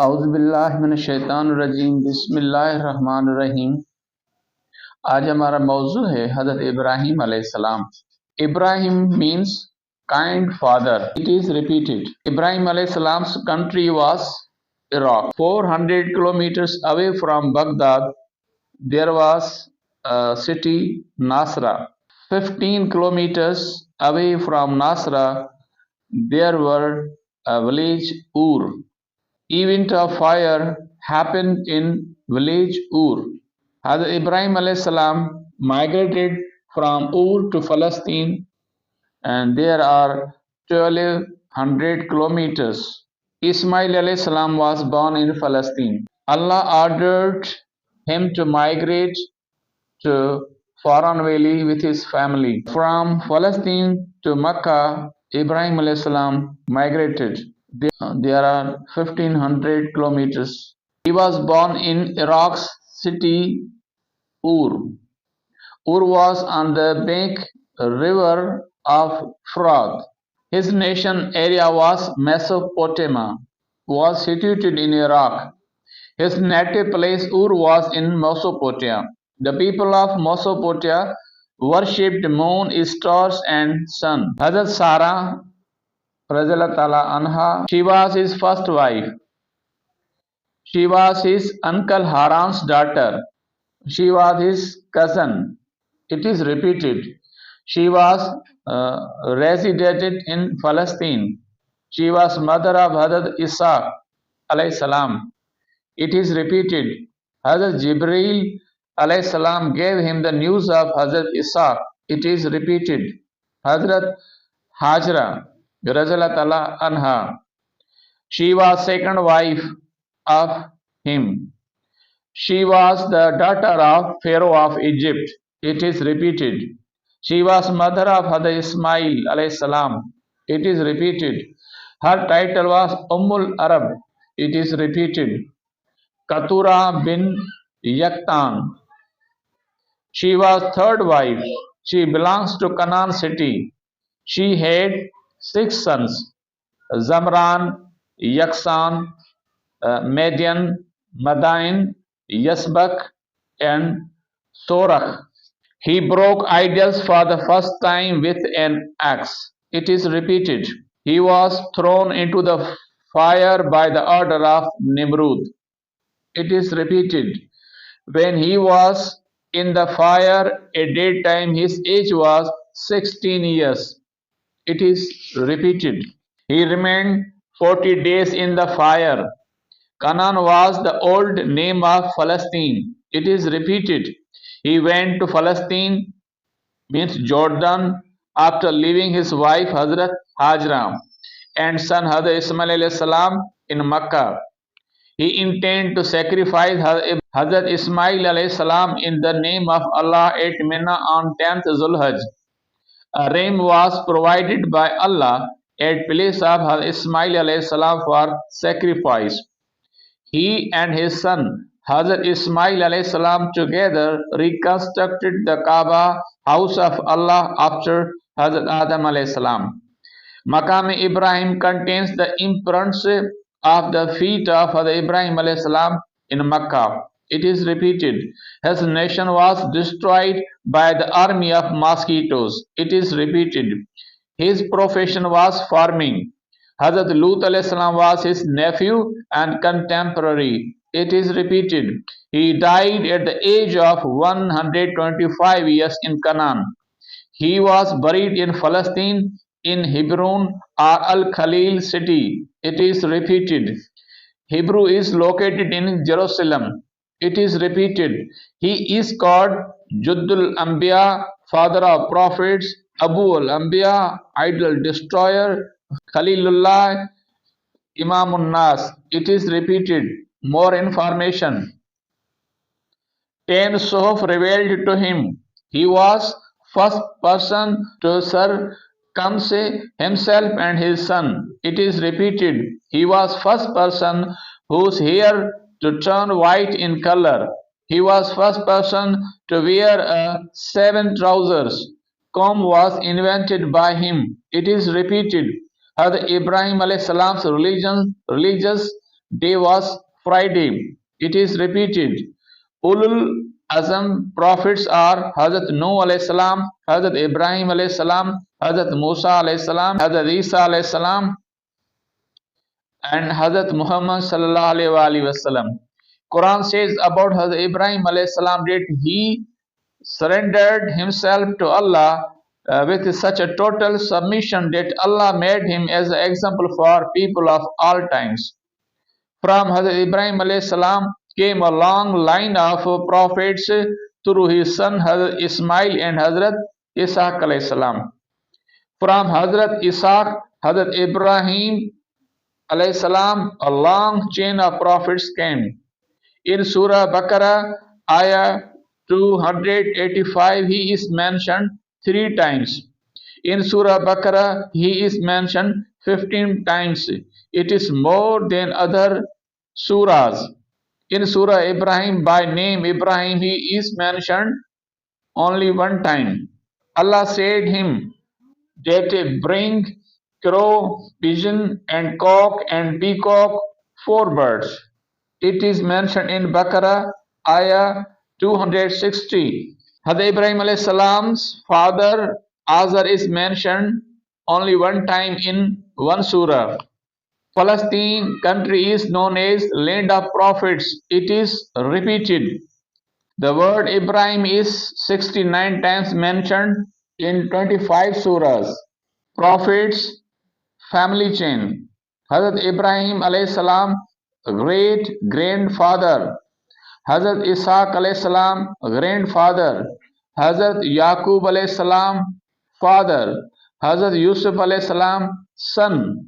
औज़ुबिल्लाहिमिनश्शैतानिर्रजीम बिस्मिल्लाहिर्रहमानिर्रहीम। आज हमारा मौजू है हज़रत इब्राहिम अलैहिस्सलाम। Ibrahim means kind father. It is repeated. Ibrahim alayhi's country was Iraq. 400 kilometers away from Baghdad, there was a city Nasra. 15 kilometers away from Nasra, there were a village Ur. Event of fire happened in village Ur. Hazrat Ibrahim alayhis salam migrated from Ur to Palestine, and there are 1200 kilometers. Ismail alayhis salam was born in Palestine. Allah ordered him to migrate to Faran Valley with his family. From Palestine to Mecca, Ibrahim alayhis salam migrated. There are 1500 kilometers. He was born in Iraq's city Ur. Ur was on the bank river of Furat. His nation area was Mesopotamia, was situated in Iraq. His native place Ur was in Mesopotamia. The people of Mesopotamia worshipped moon, stars and sun. Hazrat Sarah anha, she was his first wife. She was his uncle Haran's daughter. She was his cousin. It is repeated. She was resided in Palestine. She was mother of Hazrat Isa alayhi salam. It is repeated. Hazrat Jibreel alayhi salam gave him the news of Hazrat Isa. It is repeated. Hazrat Hajra Razallah anha. She was second wife of him. She was the daughter of Pharaoh of Egypt. It is repeated. She was mother of Hazrat Ismail alayhi salam. It is repeated. Her title was Ummul Arab. It is repeated. Katura bin Yaktan. She was third wife. She belongs to Canaan city. She had 6 sons: Zamran, Yaksan, Madian, Madain, Yasbak, and Sorach. He broke idols for the first time with an axe. It is repeated. He was thrown into the fire by the order of Nimrud. It is repeated. When he was in the fire at that time, his age was 16 years. It is repeated. He remained 40 days in the fire. Canaan was the old name of Palestine. It is repeated. He went to Palestine, means Jordan, after leaving his wife Hazrat Hajra and son Hazrat Ismail alayhi salam in Makkah. He intended to sacrifice Hazrat Ismail alayhi salam in the name of Allah at Mina on 10th Zulhajj. A ram was provided by Allah at place of Hazrat Ismail alayhi salam for sacrifice. He and his son Hazrat Ismail alayhi salam together reconstructed the Kaaba, house of Allah, after Hazrat Adam alayhi salam. Maqam Ibrahim contains the imprints of the feet of Hazrat Ibrahim alayhi salam in Makkah. It is repeated. His nation was destroyed by the army of mosquitoes. It is repeated. His profession was farming. Hazrat Lut alayhi salam was his nephew and contemporary. It is repeated. He died at the age of 125 years in Canaan. He was buried in Palestine in Hebron or Al-Khalil city. It is repeated. Hebrew is located in Jerusalem. It is repeated. He is called Juddul Anbiya, father of prophets, Abu al-Anbiya, idol destroyer, Khalilullah, Imamun Nas. It is repeated. More information. 10 Suhuf revealed to him. He was first person to circumcise himself and his son. It is repeated. He was first person whose hair to turn white in color. He was first person to wear 7 trousers. Comb was invented by him. It is repeated. Hazrat Ibrahim alayhi salam's religious Day was Friday. It is repeated. Ulul Azam prophets are Hazrat Noah alayhi salam, Hazrat Ibrahim alayhi salam, Hazrat Musa alayhi salam, Hazrat Isa alayhi salam, and Hazrat Muhammad sallallahu alaihi wasallam. Quran says about Hazrat Ibrahim alayhi salam that he surrendered himself to Allah with such a total submission that Allah made him as an example for people of all times. From Hazrat Ibrahim alayhi salam came a long line of prophets through his son Hazrat Ismail and Hazrat Ishaq alayhi salam. From Hazrat Ishaq, Hazrat Ibrahim alayhi salam, a long chain of prophets came. In Surah Baqarah, Ayah 285, he is mentioned 3 times. In Surah Baqarah, he is mentioned 15 times. It is more than other surahs. In Surah Ibrahim, by name Ibrahim, he is mentioned only 1 time. Allah said him that bring crow, pigeon, and cock and peacock, 4 birds. It is mentioned in Baqarah, Ayah 260. Hazrat Ibrahim alayhi salam's father Azar is mentioned only 1 time in one surah. Palestine country is known as land of prophets. It is repeated. The word Ibrahim is 69 times mentioned in 25 surahs. Prophets family chain. Hazrat Ibrahim alayhi salam great grandfather. Hazrat Ishaq alayhi salam grandfather. Hazrat Yaqub alayhi salam father. Hazrat Yusuf alayhi salam son.